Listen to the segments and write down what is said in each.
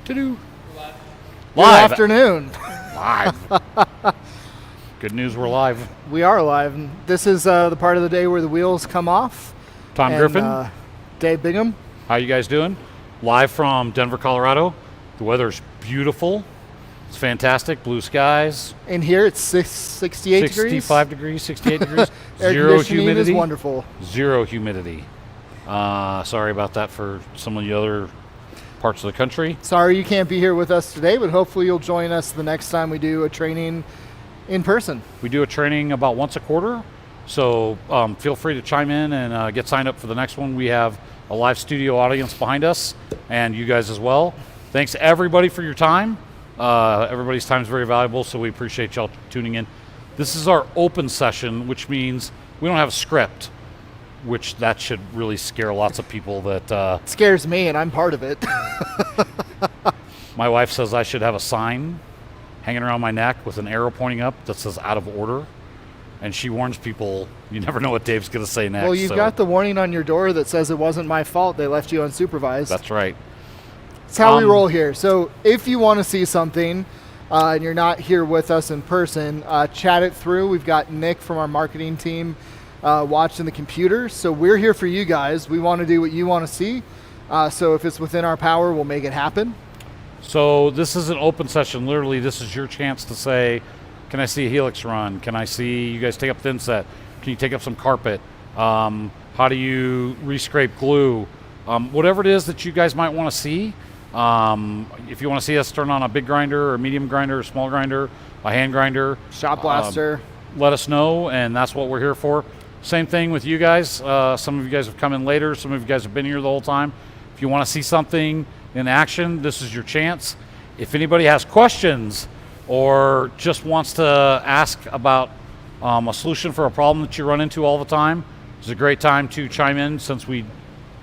To-do. Good afternoon. Live. Good news, we're live. We are live. This is the part of the day where the wheels come off. Tom Griffin. Dave Bingham. How you guys doing? Live from Denver, Colorado. The weather's beautiful. It's fantastic. Blue skies. In here it's 68 degrees. 65 degrees, 68 degrees. Air Zero conditioning humidity. is wonderful. Zero humidity. Sorry about that for some of the other parts of the country. Sorry you can't be here with us today, but hopefully you'll join us the next time we do a training in person. We do a training about once a quarter, so feel free to chime in and get signed up for the next one. We have a live studio audience behind us, and you guys as well. Thanks everybody for your time. Everybody's time is very valuable, so we appreciate y'all tuning in. This is our open session, which means we don't have a script, which that should really scare lots of people. That scares me, and I'm part of it. My wife says I should have a sign hanging around my neck with an arrow pointing up that says out of order, and she warns people, you never know what Dave's going to say next. Well, you've got the warning on your door that says it wasn't my fault they left you unsupervised. That's right. That's how we roll here. So if you want to see something and you're not here with us in person, chat it through. We've got Nick from our marketing team watching the computer. So we're here for you guys. We want to do what you want to see. So if it's within our power, we'll make it happen. So this is an open session. Literally, this is your chance to say, can I see a helix run? Can I see you guys take up thin set? Can you take up some carpet? How do you re-scrape glue? Whatever it is that you guys might want to see. If you want to see us turn on a big grinder or a medium grinder, a small grinder, a hand grinder. Shop blaster. Let us know, and that's what we're here for. Same thing with you guys. Some of you guys have come in later. Some of you guys have been here the whole time. If you want to see something in action, this is your chance. If anybody has questions or just wants to ask about a solution for a problem that you run into all the time, it's a great time to chime in. Since we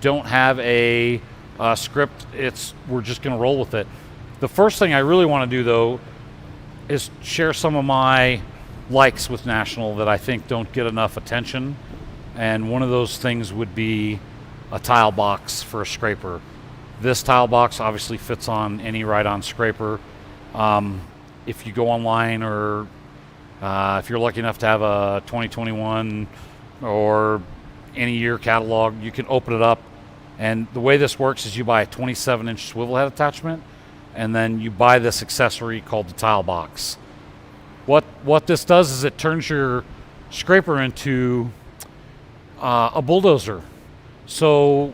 don't have a script, we're just going to roll with it. The first thing I really want to do, though, is share some of my likes with National that I think don't get enough attention, and one of those things would be a tile box for a scraper. This tile box obviously fits on any ride-on scraper. If you go online, or if you're lucky enough to have a 2021 or any year catalog, you can open it up, and the way this works is you buy a 27-inch swivel head attachment, and then you buy this accessory called the tile box. What this does is it turns your scraper into a bulldozer. So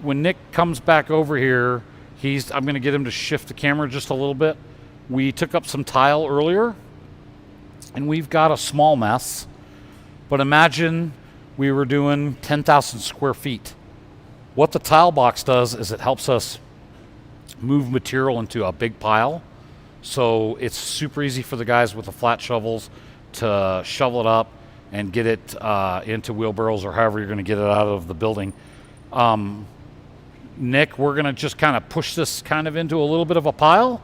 when Nick comes back over here, I'm going to get him to shift the camera just a little bit. We took up some tile earlier, and we've got a small mess. But imagine we were doing 10,000 square feet. What the tile box does is it helps us move material into a big pile. So it's super easy for the guys with the flat shovels to shovel it up and get it into wheelbarrows or however you're going to get it out of the building. Nick, we're going to just kind of push this kind of into a little bit of a pile,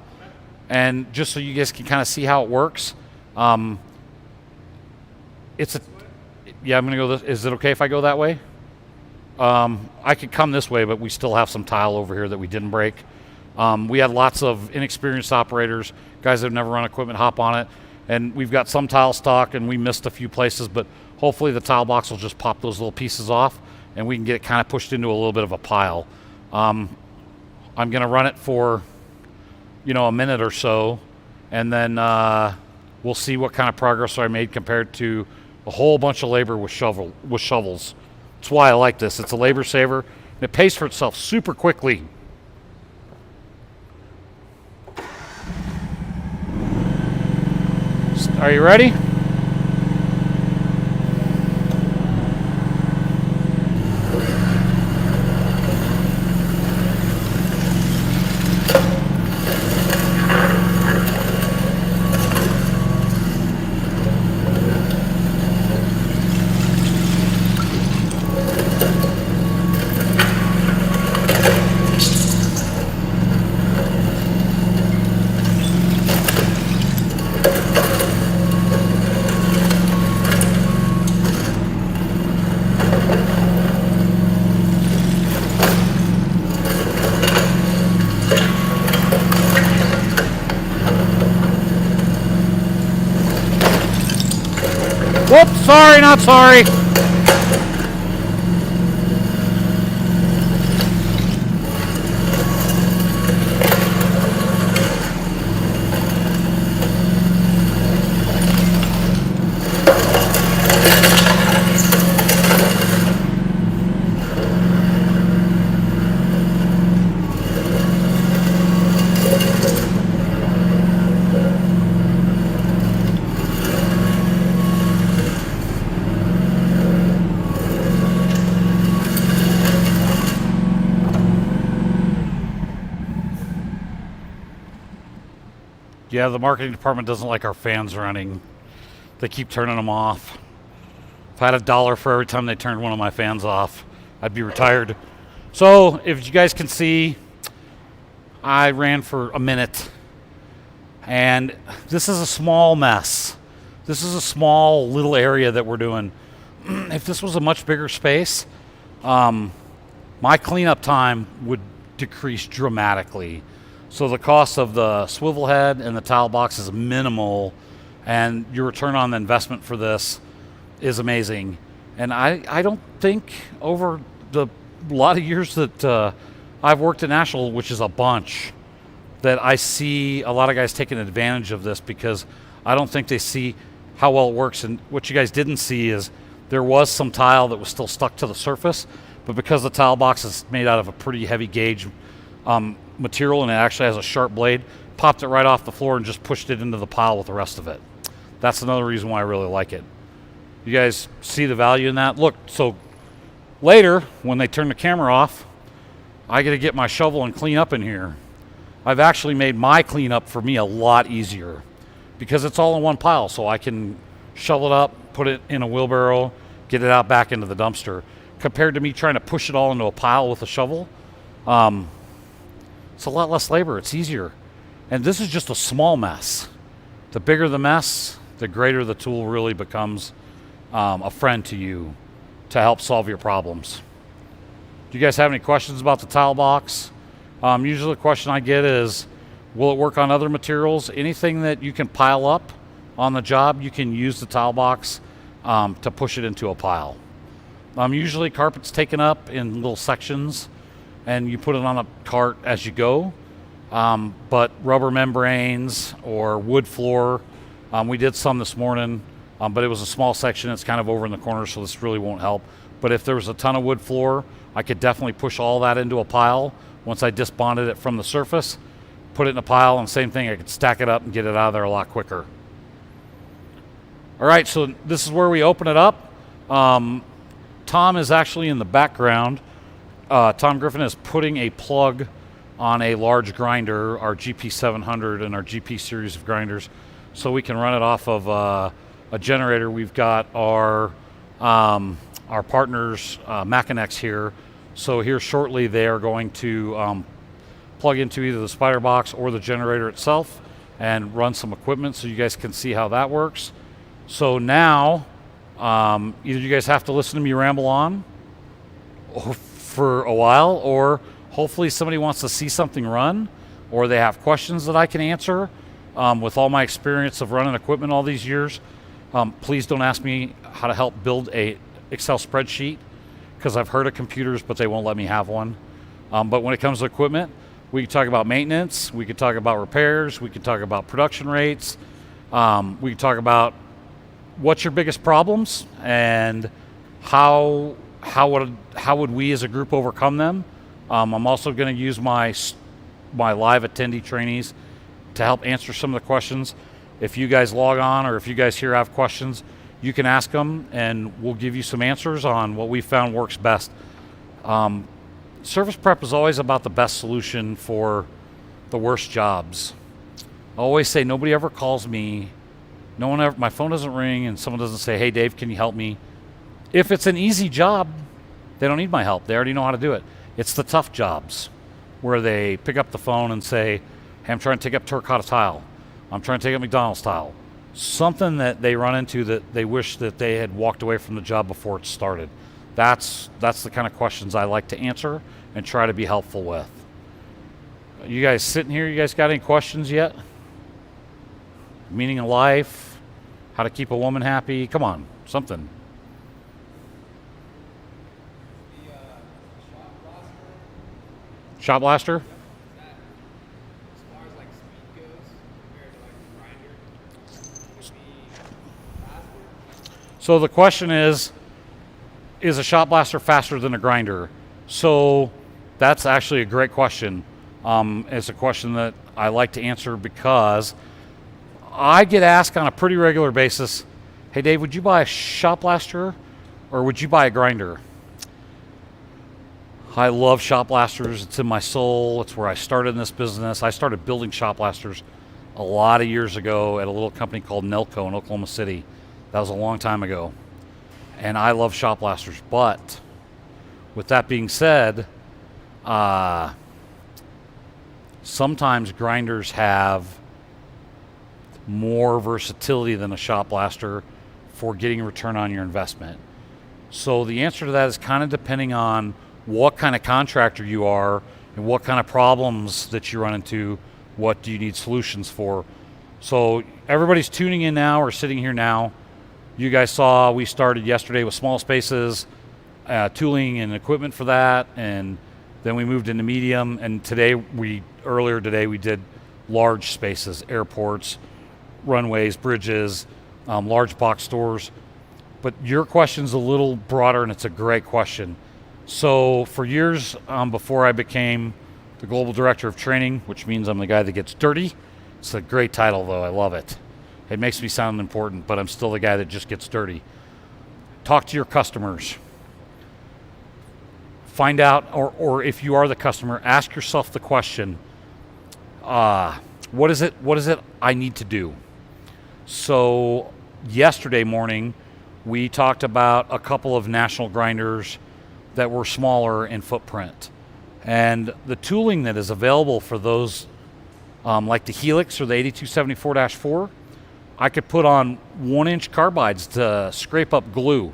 and just so you guys can kind of see how it works. Yeah, I'm going to go this. Is it okay if I go that way? I could come this way, but we still have some tile over here that we didn't break. We had lots of inexperienced operators, guys that have never run equipment, hop on it, and we've got some tile stock, and we missed a few places, but hopefully the tile box will just pop those little pieces off, and we can get it kind of pushed into a little bit of a pile. I'm going to run it for, a minute or so, and then we'll see what kind of progress I made compared to a whole bunch of labor with shovels. That's why I like this. It's a labor saver, and it pays for itself super quickly. Are you ready? Sorry, not sorry. Yeah, the marketing department doesn't like our fans running. They keep turning them off. If I had $1 for every time they turned one of my fans off, I'd be retired. So, if you guys can see, I ran for a minute. And this is a small mess. This is a small little area that we're doing. If this was a much bigger space, my cleanup time would decrease dramatically. So the cost of the swivel head and the tile box is minimal, and your return on the investment for this is amazing. And I don't think over the lot of years that I've worked at National, which is a bunch, that I see a lot of guys taking advantage of this, because I don't think they see how well it works. And what you guys didn't see is there was some tile that was still stuck to the surface, but because the tile box is made out of a pretty heavy gauge material, and it actually has a sharp blade, popped it right off the floor and just pushed it into the pile with the rest of it. That's another reason why I really like it. You guys see the value in that? Look, so later when they turn the camera off, I get to get my shovel and clean up in here. I've actually made my cleanup for me a lot easier because it's all in one pile, so I can shovel it up, put it in a wheelbarrow, get it out back into the dumpster, compared to me trying to push it all into a pile with a shovel. It's a lot less labor. It's easier. And this is just a small mess. The bigger the mess, the greater the tool really becomes a friend to you to help solve your problems. Do you guys have any questions about the tile box? Usually the question I get is, will it work on other materials? Anything that you can pile up on the job, you can use the tile box to push it into a pile. Usually carpet's taken up in little sections, and you put it on a cart as you go. But rubber membranes or wood floor, we did some this morning, but it was a small section. It's kind of over in the corner, so this really won't help. But if there was a ton of wood floor, I could definitely push all that into a pile. Once I disbonded it from the surface, put it in a pile, and same thing, I could stack it up and get it out of there a lot quicker. All right, so this is where we open it up. Tom is actually in the background. Tom Griffin is putting a plug on a large grinder, our GP700 and our GP series of grinders, so we can run it off of a generator. We've got our partners, Machinex here. So here shortly they are going to plug into either the spider box or the generator itself and run some equipment so you guys can see how that works. So now either you guys have to listen to me ramble on for a while, or hopefully somebody wants to see something run, or they have questions that I can answer. With all my experience of running equipment all these years, please don't ask me how to help build a Excel spreadsheet, because I've heard of computers, but they won't let me have one. But when it comes to equipment, we can talk about maintenance, we can talk about repairs, we can talk about production rates, we can talk about what's your biggest problems and how would we as a group overcome them. I'm also going to use my live attendee trainees to help answer some of the questions. If you guys log on, or if you guys here have questions, you can ask them and we'll give you some answers on what we found works best. Service prep is always about the best solution for the worst jobs. I always say nobody ever calls me, no one ever, my phone doesn't ring and someone doesn't say, hey Dave, can you help me? If it's an easy job, they don't need my help. They already know how to do it. It's the tough jobs where they pick up the phone and say, hey, I'm trying to take up terracotta tile. I'm trying to take up McDonald's tile. Something that they run into that they wish that they had walked away from the job before it started. That's the kind of questions I like to answer and try to be helpful with. You guys sitting here, you guys got any questions yet? Meaning of life, how to keep a woman happy? Come on, something. The shop blaster, Shot blaster? that as far as like speed goes compared to like the grinder, would be faster. So the question is a shot blaster faster than a grinder? So that's actually a great question. It's a question that I like to answer because I get asked on a pretty regular basis, hey Dave, would you buy a shot blaster or would you buy a grinder? I love shot blasters. It's in my soul. It's where I started in this business. I started building shot blasters a lot of years ago at a little company called Nelco in Oklahoma City. That was a long time ago. And I love shot blasters. But with that being said, sometimes grinders have more versatility than a shot blaster for getting a return on your investment. So the answer to that is kind of depending on what kind of contractor you are and what kind of problems that you run into, what do you need solutions for. So everybody's tuning in now or sitting here now. You guys saw we started yesterday with small spaces, tooling and equipment for that, and then we moved into medium, and earlier today we did large spaces, airports, runways, bridges, large box stores. But your question's a little broader, and it's a great question. So for years, before I became the global director of training, which means I'm the guy that gets dirty. It's a great title, though. I love it. It makes me sound important, but I'm still the guy that just gets dirty. Talk to your customers. Find out, or if you are the customer, ask yourself the question, what is it I need to do? So yesterday morning, we talked about a couple of national grinders that were smaller in footprint. And the tooling that is available for those, like the Helix or the 8274-4, I could put on 1-inch carbides to scrape up glue.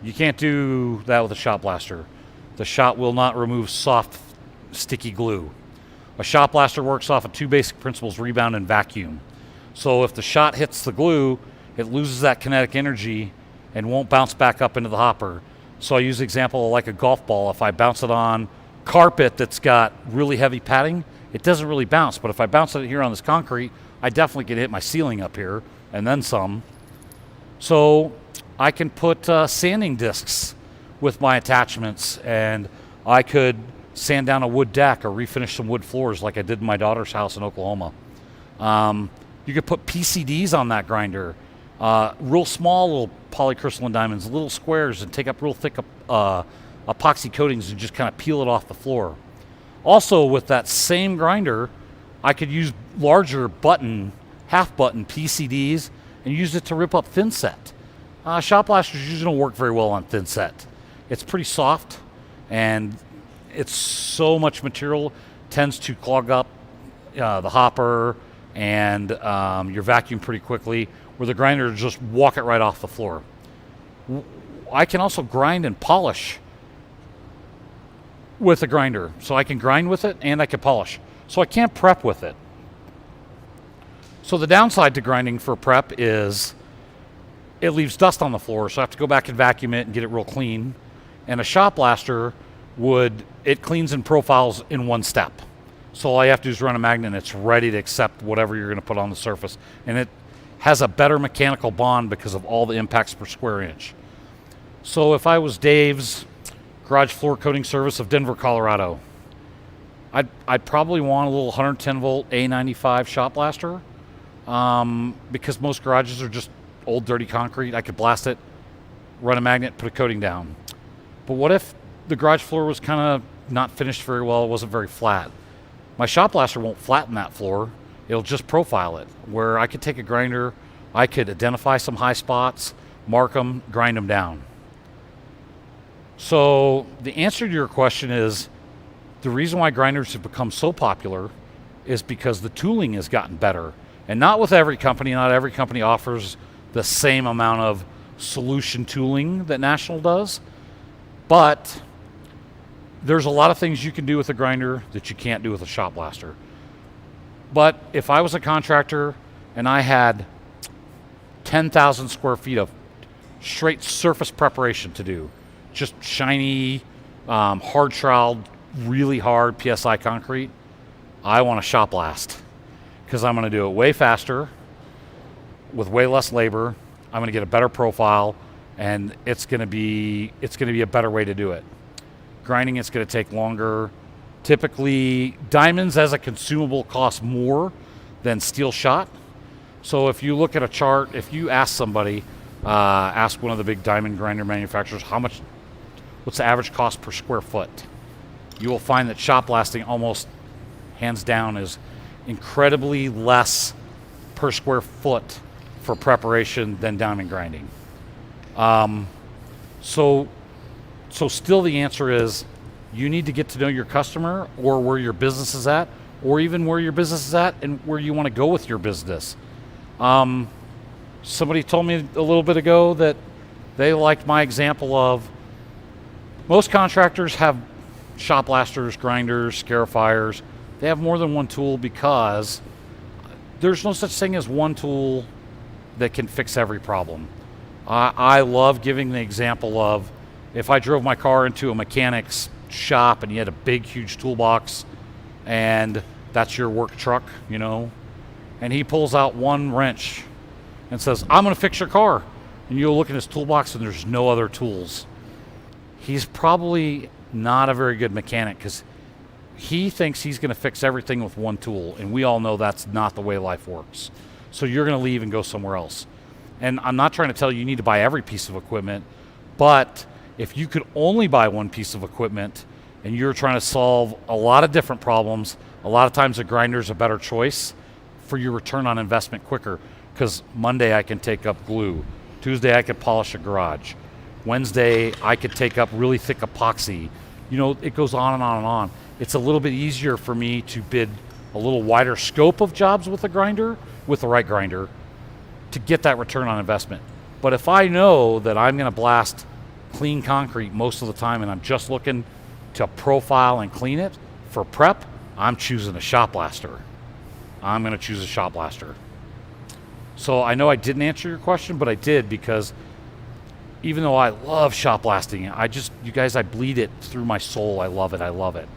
You can't do that with a shot blaster. The shot will not remove soft, sticky glue. A shot blaster works off of two basic principles: rebound and vacuum. So if the shot hits the glue, it loses that kinetic energy and won't bounce back up into the hopper. So I use the example of like a golf ball. If I bounce it on carpet that's got really heavy padding, it doesn't really bounce. But if I bounce it here on this concrete, I definitely can hit my ceiling up here and then some. So I can put sanding discs with my attachments, and I could sand down a wood deck or refinish some wood floors like I did in my daughter's house in Oklahoma. You could put PCDs on that grinder, real small little polycrystalline diamonds, little squares, and take up real thick epoxy coatings and just kind of peel it off the floor. Also, with that same grinder, I could use larger half button PCDs and use it to rip up thin set. Shot blasters usually don't work very well on thin set. It's pretty soft, and it's so much material tends to clog up the hopper and your vacuum pretty quickly, where the grinder just walk it right off the floor. I can also grind and polish with a grinder. So I can grind with it and I can polish. So I can't prep with it. So the downside to grinding for prep is it leaves dust on the floor, so I have to go back and vacuum it and get it real clean. And a shot blaster it cleans and profiles in one step. So all I have to do is run a magnet and it's ready to accept whatever you're going to put on the surface. And it has a better mechanical bond because of all the impacts per square inch. So if I was Dave's garage floor coating service of Denver, Colorado, I'd probably want a little 110 volt A95 shot blaster, because most garages are just old dirty concrete. I could blast it, run a magnet, put a coating down. But what if the garage floor was kind of not finished very well, it wasn't very flat? My shot blaster won't flatten that floor, it'll just profile it, where I could take a grinder, I could identify some high spots, mark them, grind them down. So the answer to your question is, the reason why grinders have become so popular is because the tooling has gotten better. And not with every company. Not every company offers the same amount of solution tooling that National does. But there's a lot of things you can do with a grinder that you can't do with a shot blaster. But if I was a contractor and I had 10,000 square feet of straight surface preparation to do. Just shiny, hard troweled, really hard PSI concrete. I want a shop blast because I'm going to do it way faster with way less labor. I'm going to get a better profile, and it's going to be a better way to do it. Grinding, it's going to take longer. Typically, diamonds as a consumable cost more than steel shot. So if you look at a chart, if you ask somebody, ask one of the big diamond grinder manufacturers, what's the average cost per square foot? You will find that shot blasting almost hands down is incredibly less per square foot for preparation than diamond grinding. So still the answer is you need to get to know your customer or where your business is at, or even where your business is at and where you want to go with your business. Somebody told me a little bit ago that they liked my example of most contractors have shot blasters, grinders, scarifiers. They have more than one tool because there's no such thing as one tool that can fix every problem. I love giving the example of if I drove my car into a mechanic's shop and you had a big, huge toolbox and that's your work truck, you know, and he pulls out one wrench and says, I'm going to fix your car. And you'll look in his toolbox and there's no other tools. He's probably not a very good mechanic because he thinks he's going to fix everything with one tool. And we all know that's not the way life works. So you're going to leave and go somewhere else. And I'm not trying to tell you you need to buy every piece of equipment, but if you could only buy one piece of equipment and you're trying to solve a lot of different problems, a lot of times a grinder is a better choice for your return on investment quicker. Because Monday I can take up glue. Tuesday I could polish a garage. Wednesday I could take up really thick epoxy. You know, it goes on and on and on. It's a little bit easier for me to bid a little wider scope of jobs with a grinder, with the right grinder, to get that return on investment. But if I know that I'm going to blast clean concrete most of the time and I'm just looking to profile and clean it for prep, I'm choosing a shot blaster. I'm going to choose a shot blaster. So I know I didn't answer your question, but I did because even though I love shot blasting, you guys, I bleed it through my soul. I love it.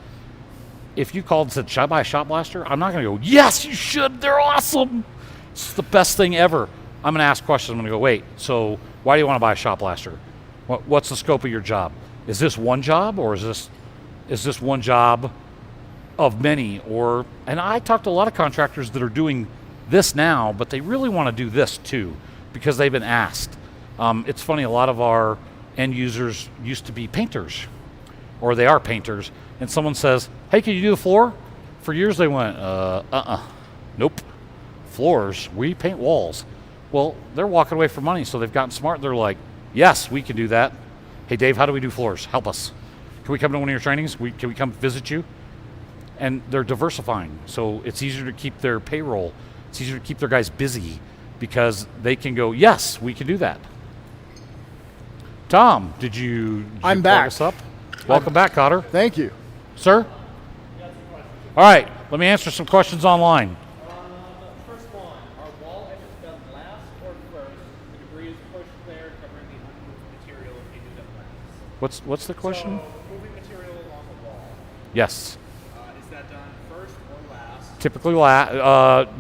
If you called and said, should I buy a shot blaster? I'm not going to go, yes, you should. They're awesome. It's the best thing ever. I'm going to ask questions. I'm going to go, wait, so why do you want to buy a shot blaster? What's the scope of your job? Is this one job or is this one job of many? And I talk to a lot of contractors that are doing this now, but they really want to do this too because they've been asked. It's funny, a lot of our end users used to be painters, or they are painters, and someone says, hey, can you do the floor? For years they went, nope. Floors, we paint walls. Well, they're walking away from money, so they've gotten smart. They're like, yes, we can do that. Hey, Dave, how do we do floors? Help us. Can we come to one of your trainings? Can we come visit you? And they're diversifying, so it's easier to keep their payroll. It's easier to keep their guys busy because they can go, yes, we can do that. Tom, did you I'm plug back. us up? Welcome back, Cotter. Thank you. Sir? All right, let me answer some questions online. First one, are wall edges done last or first? The debris is pushed there, covering the unmoved material if you do them last. What's the question? So, moving material along the wall. Yes. Is that done first or last? Typically,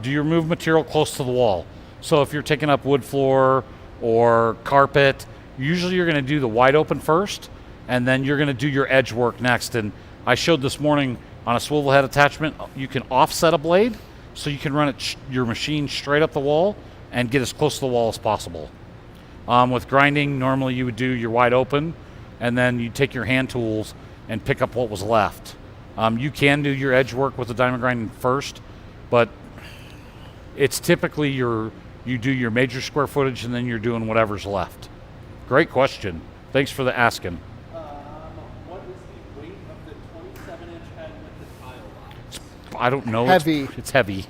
do you remove material close to the wall? So if you're taking up wood floor or carpet, usually you're going to do the wide open first, and then you're going to do your edge work next. And I showed this morning on a swivel head attachment, you can offset a blade, so you can run your machine straight up the wall and get as close to the wall as possible. With grinding, normally you would do your wide open, and then you take your hand tools and pick up what was left. You can do your edge work with the diamond grinding first, but it's typically you do your major square footage and then you're doing whatever's left. Great question. Thanks for the asking. What is the weight of the 27-inch head with the tile box? I don't know. Heavy. It's heavy.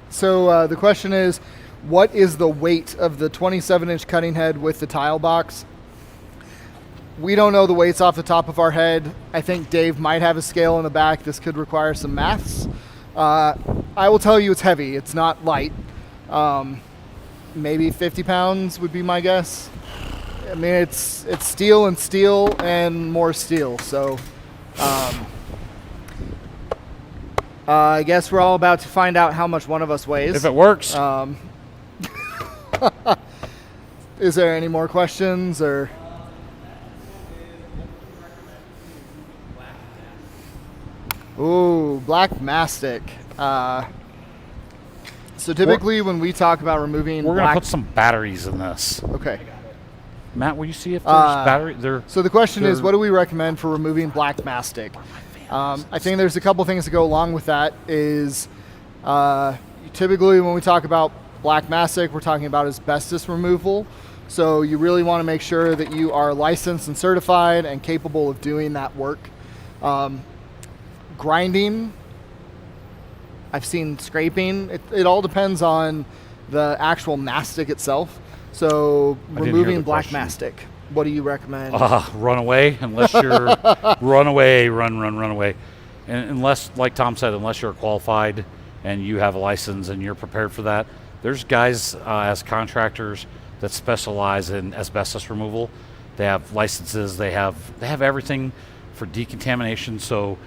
So the question is, what is the weight of the 27-inch cutting head with the tile box? We don't know the weights off the top of our head. I think Dave might have a scale in the back. This could require some maths. I will tell you it's heavy. It's not light. maybe 50 pounds would be my guess. I mean, it's steel and steel and more steel. So I guess we're all about to find out how much one of us weighs. If it works. Is there any more questions or? Ooh, black mastic. So typically when we talk about removing We're going to put some batteries in this. Okay. Matt, will you see if there's battery? So the question is, what do we recommend for removing black mastic? I think there's a couple things to go along with that. Is typically when we talk about black mastic, we're talking about asbestos removal. So you really want to make sure that you are licensed and certified and capable of doing that work. Grinding, I've seen scraping. It all depends on the actual mastic itself. So removing black mastic, what do you recommend? Run away unless you're run away. And unless, like Tom said, unless you're qualified and you have a license and you're prepared for that. There's guys as contractors that specialize in asbestos removal. They have licenses. They have everything for decontamination. So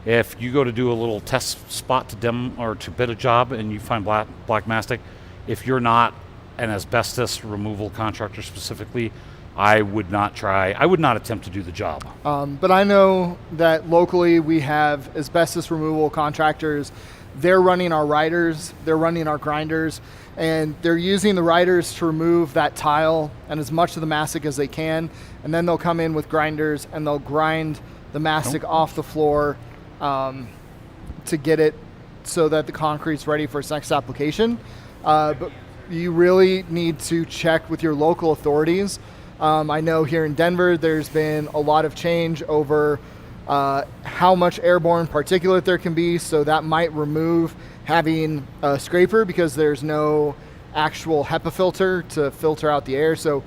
if you go to do a little test spot to bid a job and you find black mastic, if you're not an asbestos removal contractor specifically, I would not attempt to do the job. But I know that locally we have asbestos removal contractors. They're running our riders, they're running our grinders, and they're using the riders to remove that tile and as much of the mastic as they can, and then they'll come in with grinders and they'll grind the mastic off the floor to get it so that the concrete's ready for its next application. But you really need to check with your local authorities. I know here in Denver there's been a lot of change over how much airborne particulate there can be, so that might remove having a scraper because there's no actual HEPA filter to filter out the air. So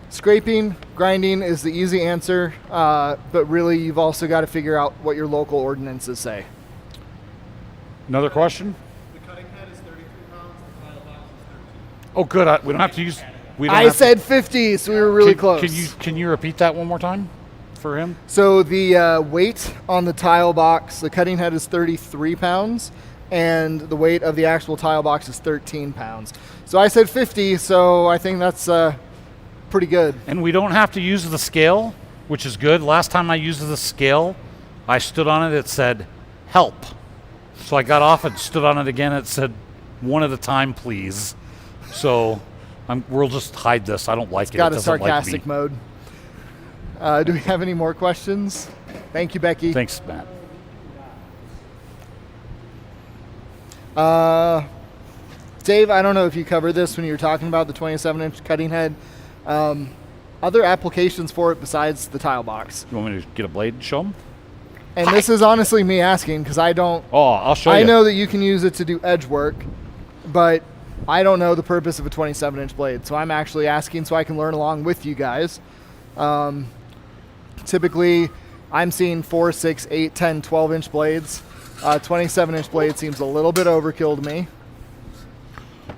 scraping, grinding is the easy answer, but really you've also got to figure out what your local ordinances say. Another question? The cutting head is 33 pounds, the tile box is 13. Oh, good. We don't have to use. I said 50, so we were really close. Can you repeat that one more time for him? So the weight on the tile box, the cutting head is 33 pounds, and the weight of the actual tile box is 13 pounds. So I said 50, so I think that's pretty good. And we don't have to use the scale, which is good. Last time I used the scale, I stood on it, it said, help. So I got off and stood on it again, it said, one at a time, please. So we'll just hide this. I don't like it. Got it a sarcastic mode. Do we have any more questions? Thank you, Becky. Thanks, Matt. Dave, I don't know if you covered this when you were talking about the 27-inch cutting head. Other applications for it besides the tile box? You want me to get a blade and show them? And this is honestly me asking because I don't. Oh, I'll show you. I know that you can use it to do edge work, but I don't know the purpose of a 27-inch blade. So I'm actually asking so I can learn along with you guys. Typically, I'm seeing 4, 6, 8, 10, 12-inch blades. 27-inch blade seems a little bit overkill to me.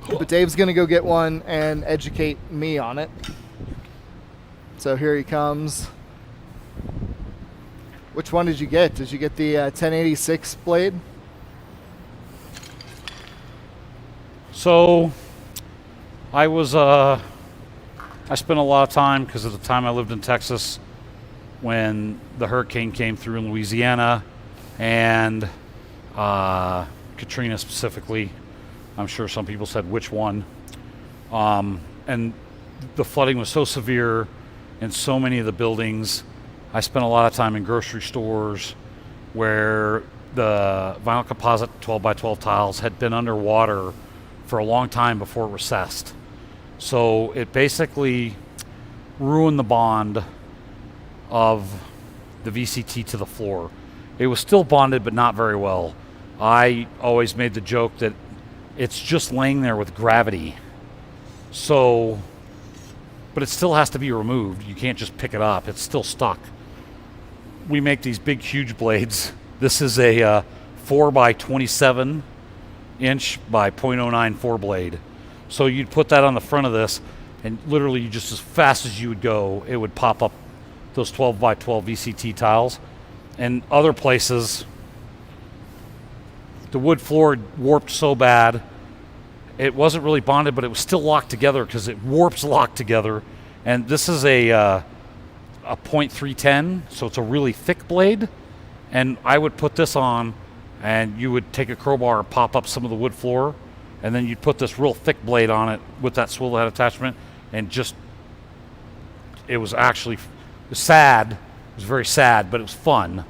But Dave's going to go get one and educate me on it. So here he comes. Which one did you get? Did you get the 1086 blade? So I spent a lot of time, because at the time I lived in Texas, when the hurricane came through in Louisiana and Katrina specifically. I'm sure some people said which one. And the flooding was so severe in so many of the buildings. I spent a lot of time in grocery stores where the vinyl composite 12 by 12 tiles had been underwater for a long time before it recessed. So it basically ruined the bond of the VCT to the floor. It was still bonded, but not very well. I always made the joke that it's just laying there with gravity. So, but it still has to be removed. You can't just pick it up. It's still stuck. We make these big, huge blades. This is a 4 by 27 inch by 0.09 4 blade. So you'd put that on the front of this, and literally just as fast as you would go, it would pop up those 12 by 12 VCT tiles. And other places, the wood floor warped so bad, it wasn't really bonded, but it was still locked together because it warps locked together. And this is a .310, so it's a really thick blade. And I would put this on, and you would take a crowbar and pop up some of the wood floor, and then you'd put this real thick blade on it with that swivel head attachment, and just, it was actually sad. It was very sad, but it was fun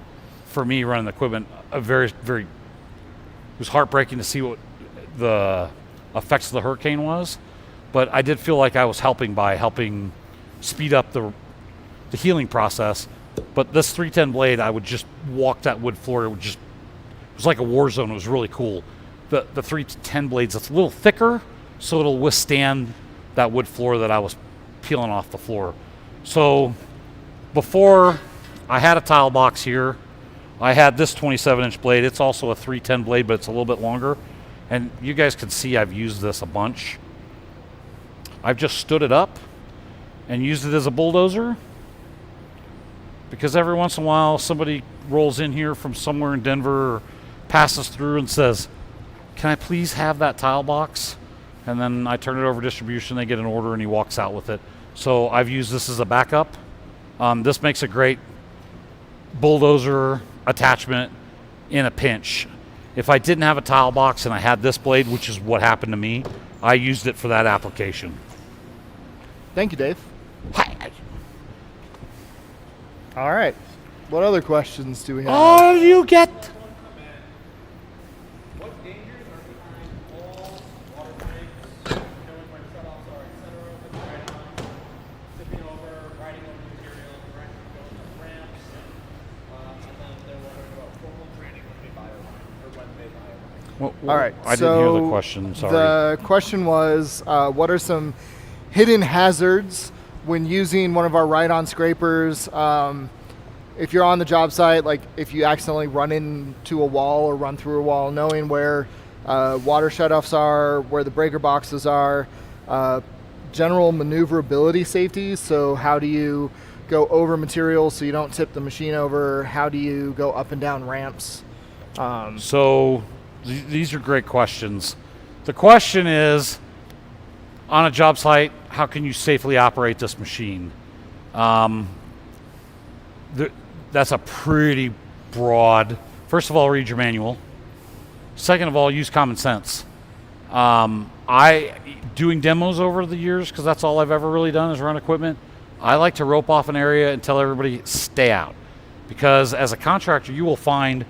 for me running the equipment. It was heartbreaking to see what the effects of the hurricane was, but I did feel like I was helping speed up the healing process. But this 310 blade, I would just walk that wood floor. It was like a war zone. It was really cool. The 310 blades, it's a little thicker, so it'll withstand that wood floor that I was peeling off the floor. So before, I had a tile box here. I had this 27-inch blade. It's also a 310 blade, but it's a little bit longer. And you guys can see I've used this a bunch. I've just stood it up and used it as a bulldozer, because every once in a while somebody rolls in here from somewhere in Denver or passes through and says, "Can I please have that tile box?" And then I turn it over to distribution, they get an order, and he walks out with it. So I've used this as a backup. This makes a great bulldozer attachment in a pinch. If I didn't have a tile box and I had this blade, which is what happened to me, I used it for that application. Thank you, Dave. Hi. All right. What other questions do we have? All you get. What dangers are behind walls, water pipes, knowing where shutoffs are, etc., with ride-on, tipping over, riding over material, directly going up ramps, and then they're wondering about formal training when they buy a ride, or when they buy a ride. All right. I didn't hear the question. Sorry. The question was, what are some hidden hazards when using one of our ride-on scrapers? If you're on the job site, like if you accidentally run into a wall or run through a wall, knowing where water shutoffs are, where the breaker boxes are, general maneuverability safety. So how do you go over materials so you don't tip the machine over? How do you go up and down ramps? So these are great questions. The question is, on a job site, how can you safely operate this machine? That's a pretty broad. First of all, read your manual. Second of all, use common sense. Doing demos over the years, because that's all I've ever really done is run equipment, I like to rope off an area and tell everybody, stay out. Because as a contractor, you will find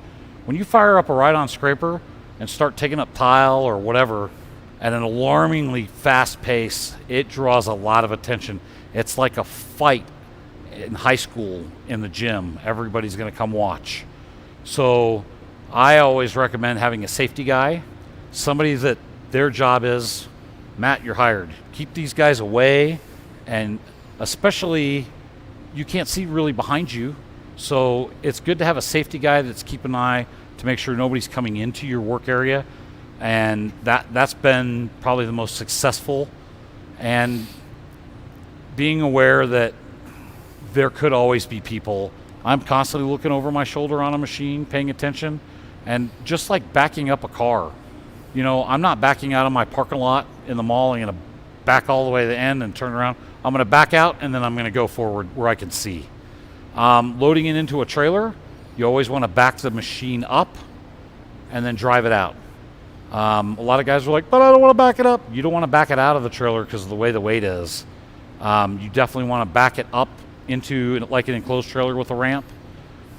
when you fire up a ride-on scraper and start taking up tile or whatever at an alarmingly fast pace, it draws a lot of attention. It's like a fight in high school in the gym. Everybody's going to come watch. So I always recommend having a safety guy, somebody that their job is, Matt, you're hired. Keep these guys away, and especially you can't see really behind you. So it's good to have a safety guy that's keeping an eye to make sure nobody's coming into your work area. And that's been probably the most successful. And being aware that there could always be people. I'm constantly looking over my shoulder on a machine, paying attention, and just like backing up a car. You know, I'm not backing out of my parking lot in the mall. I'm going to back all the way to the end and turn around. I'm going to back out, and then I'm going to go forward where I can see. Loading it into a trailer, you always want to back the machine up and then drive it out. A lot of guys are like, but I don't want to back it up. You don't want to back it out of the trailer because of the way the weight is. You definitely want to back it up into like an enclosed trailer with a ramp.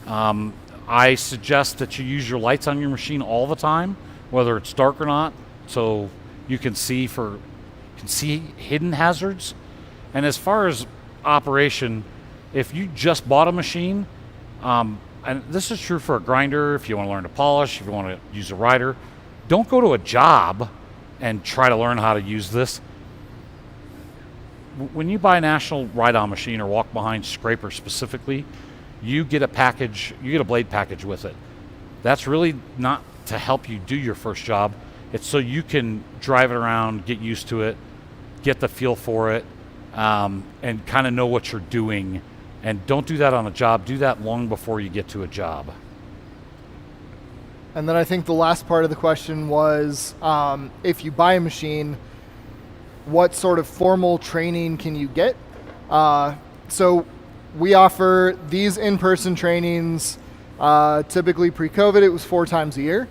I suggest that you use your lights on your machine all the time, whether it's dark or not, so you can see hidden hazards. And as far as operation, if you just bought a machine, and this is true for a grinder, if you want to learn to polish, if you want to use a rider, don't go to a job and try to learn how to use this. When you buy a National ride-on machine or walk behind scraper specifically, you get a package, you get a blade package with it. That's really not to help you do your first job. It's so you can drive it around, get used to it, get the feel for it, and kind of know what you're doing. And don't do that on a job. Do that long before you get to a job. And then I think the last part of the question was, if you buy a machine, what sort of formal training can you get? So we offer these in-person trainings. Typically pre-COVID, it was 4 times a year.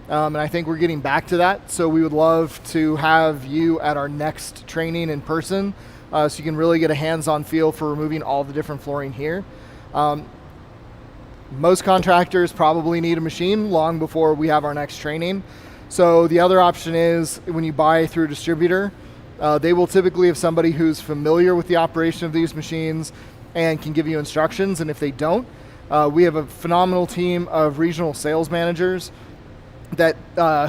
And I think we're getting back to that. So we would love to have you at our next training in person, so you can really get a hands-on feel for removing all the different flooring here. Most contractors probably need a machine long before we have our next training. So the other option is when you buy through a distributor, they will typically have somebody who's familiar with the operation of these machines and can give you instructions. And if they don't, we have a phenomenal team of regional sales managers that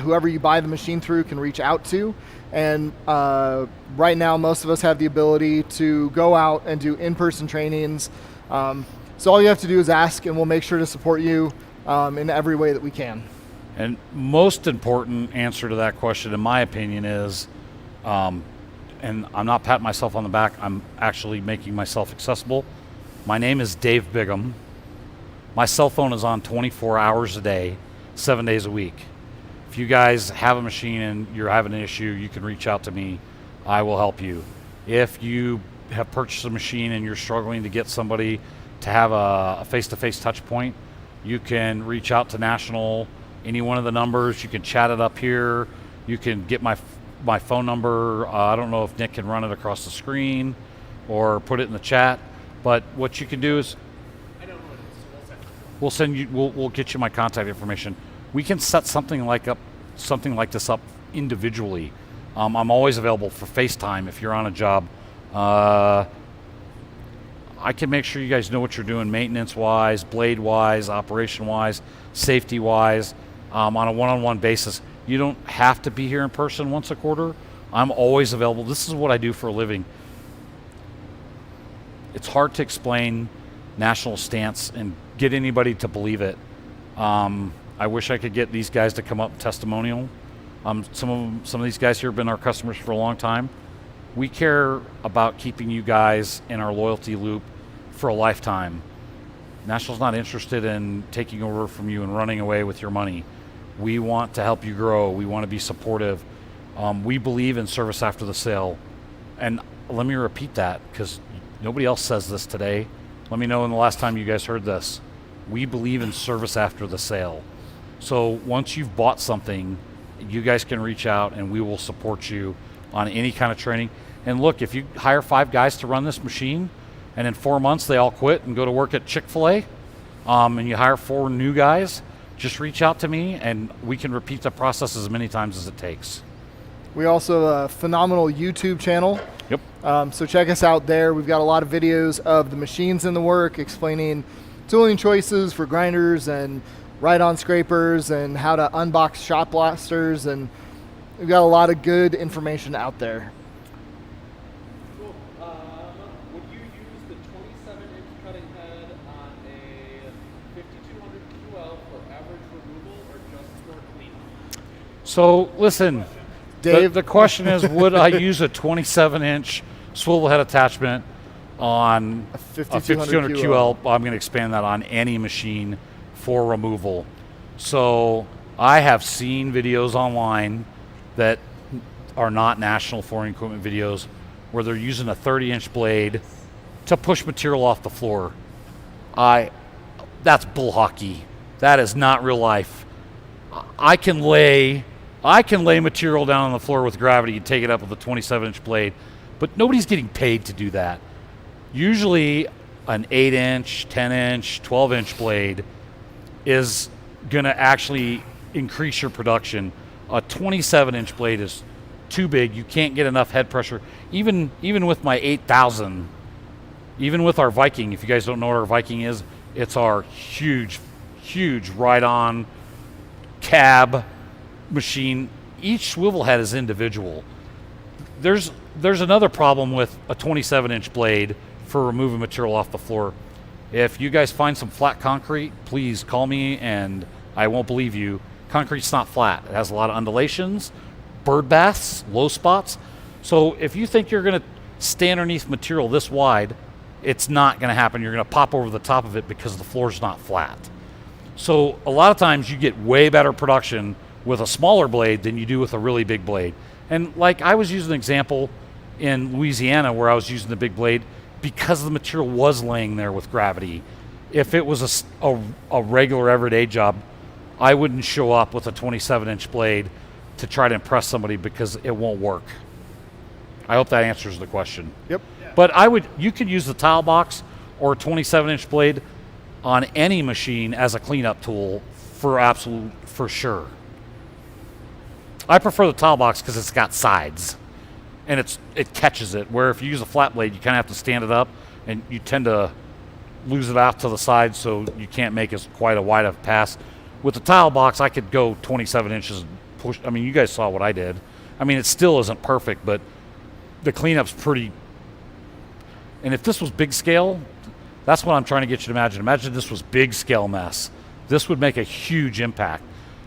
whoever you buy the machine through can reach out to. And right now, most of us have the ability to go out and do in-person trainings. So all you have to do is ask, and we'll make sure to support you in every way that we can. And most important answer to that question, in my opinion, is, and I'm not patting myself on the back, I'm actually making myself accessible. My name is Dave Bigham. My cell phone is on 24 hours a day, 7 days a week. If you guys have a machine and you're having an issue, you can reach out to me. I will help you. If you have purchased a machine and you're struggling to get somebody to have a face-to-face touch point, you can reach out to National, any one of the numbers. You can chat it up here. You can get my phone number. I don't know if Nick can run it across the screen or put it in the chat, but what you can do is we'll send you. We'll get you my contact information. We can set something like this up individually. I'm always available for FaceTime if you're on a job. I can make sure you guys know what you're doing maintenance-wise, blade-wise, operation-wise, safety-wise, on a one-on-one basis. You don't have to be here in person once a quarter. I'm always available. This is what I do for a living. It's hard to explain National stance and get anybody to believe it. I wish I could get these guys to come up and testimonial. Some of these guys here have been our customers for a long time. We care about keeping you guys in our loyalty loop for a lifetime. National's not interested in taking over from you and running away with your money. We want to help you grow. We want to be supportive. We believe in service after the sale. And let me repeat that, because nobody else says this today. Let me know when the last time you guys heard this. We believe in service after the sale. So once you've bought something, you guys can reach out and we will support you on any kind of training. And look, if you hire 5 guys to run this machine and in 4 months they all quit and go to work at Chick-fil-A, and you hire 4 new guys, just reach out to me and we can repeat the process as many times as it takes. We also have a phenomenal YouTube channel. Yep. So check us out there. We've got a lot of videos of the machines in the work, explaining tooling choices for grinders and ride-on scrapers and how to unbox shot blasters, and we've got a lot of good information out there. Cool. Would you use the 27-inch cutting head on a 5200 QL for average removal or just for cleanup? So listen, Dave? the question is, would I use a 27-inch swivel head attachment on a 5200 QL? I'm going to expand that on any machine for removal. So I have seen videos online that are not National Flooring Equipment videos where they're using a 30-inch blade to push material off the floor. That's bull hockey. That is not real life. I can lay material down on the floor with gravity and take it up with a 27-inch blade, but nobody's getting paid to do that. Usually an 8-inch, 10-inch, 12-inch blade is going to actually increase your production. A 27-inch blade is too big. You can't get enough head pressure. Even with my 8000, even with our Viking, if you guys don't know what our Viking is, it's our huge ride-on cab machine. Each swivel head is individual. There's another problem with a 27-inch blade for removing material off the floor. If you guys find some flat concrete, please call me and I won't believe you, Concrete's not flat. It has a lot of undulations, bird baths, low spots. So if you think you're going to stay underneath material this wide, it's not going to happen. You're going to pop over the top of it because the floor's not flat. So a lot of times you get way better production with a smaller blade than you do with a really big blade. And like I was using an example in Louisiana where I was using the big blade because the material was laying there with gravity. If it was a regular everyday job, I wouldn't show up with a 27-inch blade to try to impress somebody because it won't work. I hope that answers the question. Yep. But you could use the tile box or a 27-inch blade on any machine as a cleanup tool for sure. I prefer the tile box because it's got sides and it catches it, where if you use a flat blade, you kind of have to stand it up and you tend to lose it off to the side, so you can't make as quite a wide of pass. With the tile box, I could go 27 inches and push. I mean, you guys saw what I did. I mean, it still isn't perfect, but the cleanup's pretty. And if this was big scale, that's what I'm trying to get you to imagine. Imagine this was big scale mess. This would make a huge impact.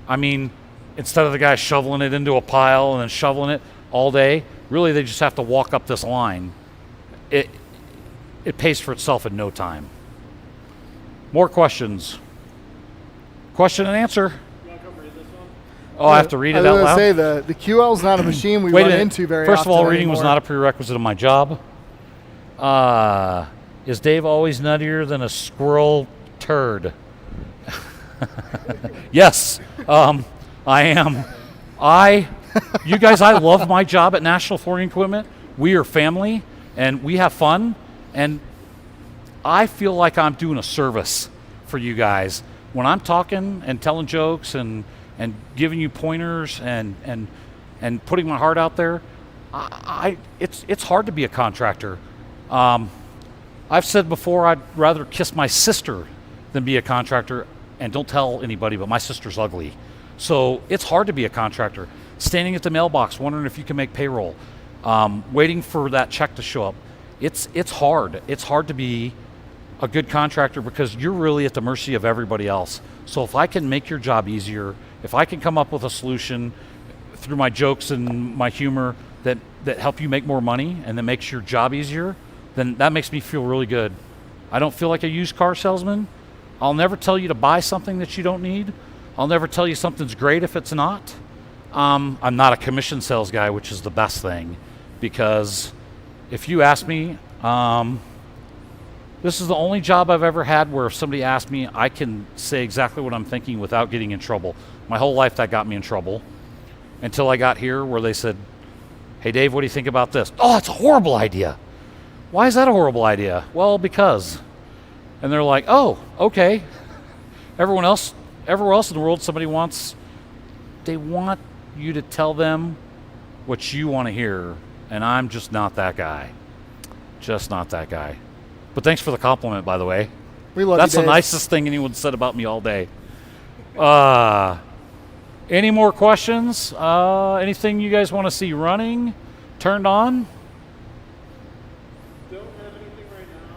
I mean, instead of the guy shoveling it into a pile and then shoveling it all day, really they just have to walk up this line. It pays for itself in no time. More questions? Question and answer. You want to come read this one? Oh, I have to read it out loud? I was going to say, the QL's not a machine we run into very often. First of all, reading was anymore. not a prerequisite of my job. Is Dave always nuttier than a squirrel turd? Yes, I am. You guys, I love my job at National Flooring Equipment. We are family, and we have fun, and I feel like I'm doing a service for you guys. When I'm talking and telling jokes and giving you pointers and putting my heart out there, it's hard to be a contractor. I've said before I'd rather kiss my sister than be a contractor, and don't tell anybody, but my sister's ugly. So it's hard to be a contractor. Standing at the mailbox wondering if you can make payroll, waiting for that check to show up. It's hard. It's hard to be a good contractor because you're really at the mercy of everybody else. So if I can make your job easier, if I can come up with a solution through my jokes and my humor that help you make more money and that makes your job easier, then that makes me feel really good. I don't feel like a used car salesman. I'll never tell you to buy something that you don't need. I'll never tell you something's great if it's not. I'm not a commission sales guy, which is the best thing, because if you ask me, this is the only job I've ever had where if somebody asked me, I can say exactly what I'm thinking without getting in trouble. My whole life that got me in trouble until I got here where they said, hey Dave, what do you think about this? Oh, it's a horrible idea. Why is that a horrible idea? Well, because. And they're like, oh, okay. Everywhere else in the world, they want you to tell them what you want to hear. And I'm just not that guy. Just not that guy. But thanks for the compliment, by the way. We love That's you, the Dave. nicest thing anyone said about me all day. Any more questions? Anything you guys want to see running, turned on? Don't have anything right now.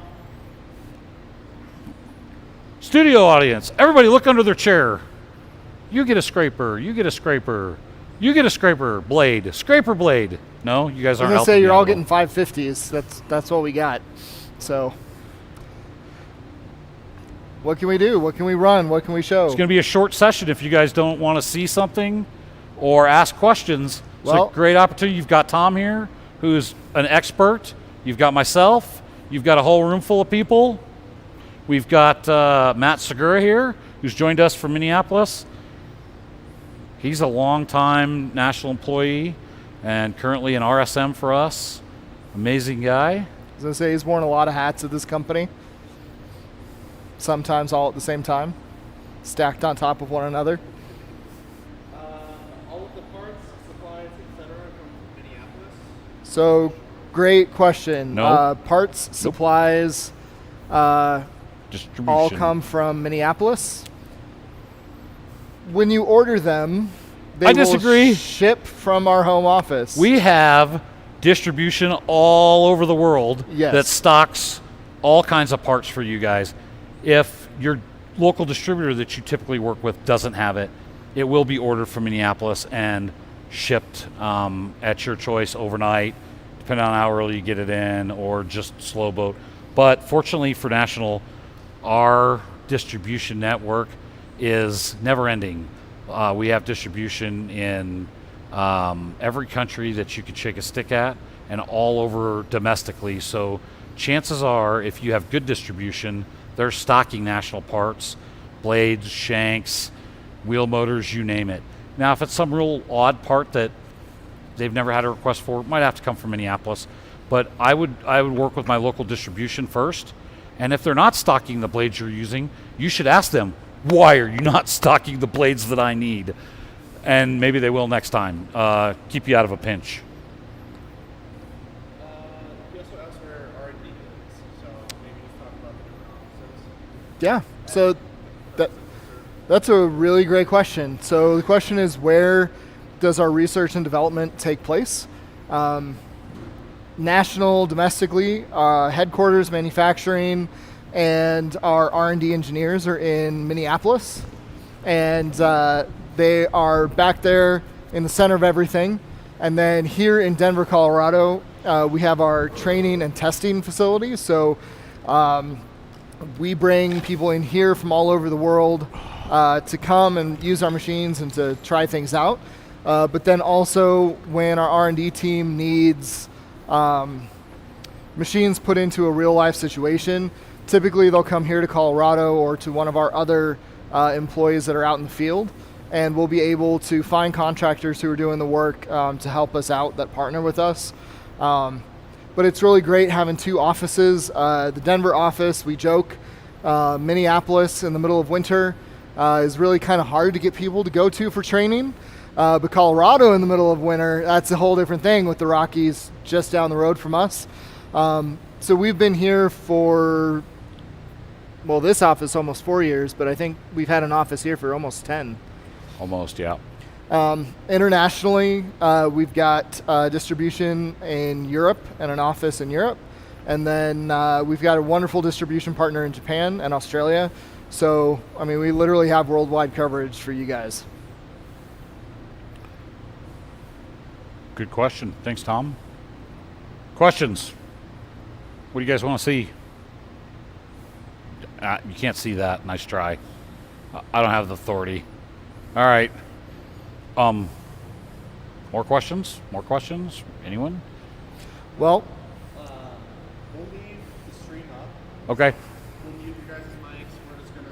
Studio audience, everybody look under their chair. You get a scraper, you get a scraper, you get a scraper blade, scraper blade. No, you guys I was aren't going to helping say, me you're at all getting 550s. That's what we got. So what can we do? What can we run? What can we show? It's going to be a short session if you guys don't want to see something or ask questions. Well, it's a great opportunity. You've got Tom here, who's an expert. You've got myself. You've got a whole room full of people. We've got Matt Segura here, who's joined us from Minneapolis. He's a long-time national employee and currently an RSM for us. Amazing guy. I was going to say, he's worn a lot of hats at this company. Sometimes all at the same time, stacked on top of one another. All of the parts, supplies, etc. from Minneapolis. So, great question. No. Parts, supplies, Distribution. all come from Minneapolis. When you order them, they I disagree. will ship from our home office. We have distribution all over the world Yes. that stocks all kinds of parts for you guys. If your local distributor that you typically work with doesn't have it, it will be ordered from Minneapolis and shipped at your choice overnight, depending on how early you get it in, or just slow boat. But fortunately for National, our distribution network is never ending. We have distribution in every country that you could shake a stick at, and all over domestically. So chances are, if you have good distribution, they're stocking National parts, blades, shanks, wheel motors, you name it. Now, if it's some real odd part that they've never had a request for, it might have to come from Minneapolis. But I would work with my local distribution first. And if they're not stocking the blades you're using, you should ask them, why are you not stocking the blades that I need? And maybe they will next time. Keep you out of a pinch. You also asked where R&D is, so maybe just talk about the different offices. Yeah, so that's a really great question. So the question is, where does our research and development take place? National, domestically, headquarters, manufacturing, and our R&D engineers are in Minneapolis, and they are back there in the center of everything. And then here in Denver, Colorado, we have our training and testing facilities. So we bring people in here from all over the world to come and use our machines and to try things out. But then also when our R&D team needs machines put into a real life situation, typically they'll come here to Colorado or to one of our other employees that are out in the field, and we'll be able to find contractors who are doing the work to help us out, that partner with us. But it's really great having two offices. The Denver office, we joke, Minneapolis in the middle of winter is really kind of hard to get people to go to for training. But Colorado in the middle of winter, that's a whole different thing with the Rockies just down the road from us. So we've been here for, well, this office almost 4 years, but I think we've had an office here for almost 10. Almost, yeah. Internationally, we've got distribution in Europe and an office in Europe. And then we've got a wonderful distribution partner in Japan and Australia. So, I mean, we literally have worldwide coverage for you guys. Good question. Thanks, Tom. Questions? What do you guys want to see? You can't see that. Nice try. I don't have the authority. All right. More questions? More questions? Anyone? Well, We'll leave the stream up. Okay. We'll mute your guys' mics. We're just gonna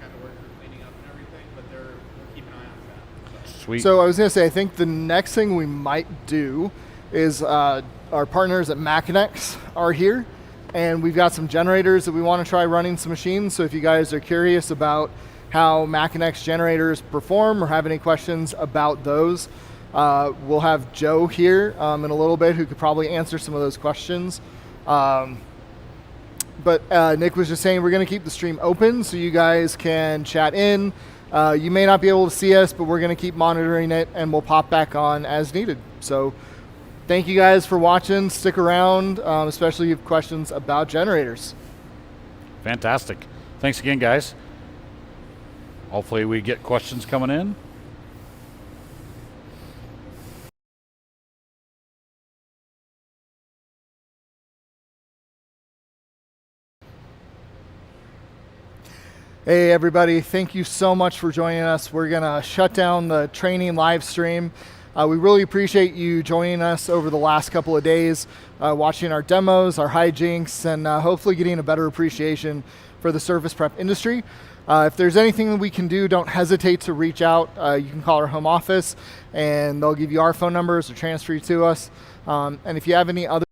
kind of work through cleaning up and everything, but we'll keep an eye on that. Sweet. so I was going to say, I think the next thing we might do is our partners at Machinex are here, and we've got some generators that we want to try running some machines. So if you guys are curious about how Machinex generators perform or have any questions about those, we'll have Joe here in a little bit who could probably answer some of those questions. But Nick was just saying we're going to keep the stream open so you guys can chat in. You may not be able to see us, but we're going to keep monitoring it, and we'll pop back on as needed. So thank you guys for watching. Stick around, especially if you have questions about generators. Fantastic. Thanks again, guys. Hopefully we get questions coming in. Hey everybody, thank you so much for joining us. We're gonna shut down the training live stream. We really appreciate you joining us over the last couple of days, watching our demos, our hijinks, and hopefully getting a better appreciation for the service prep industry. If there's anything that we can do, don't hesitate to reach out. You can call our home office and they'll give you our phone numbers or transfer you to us. And if you have any other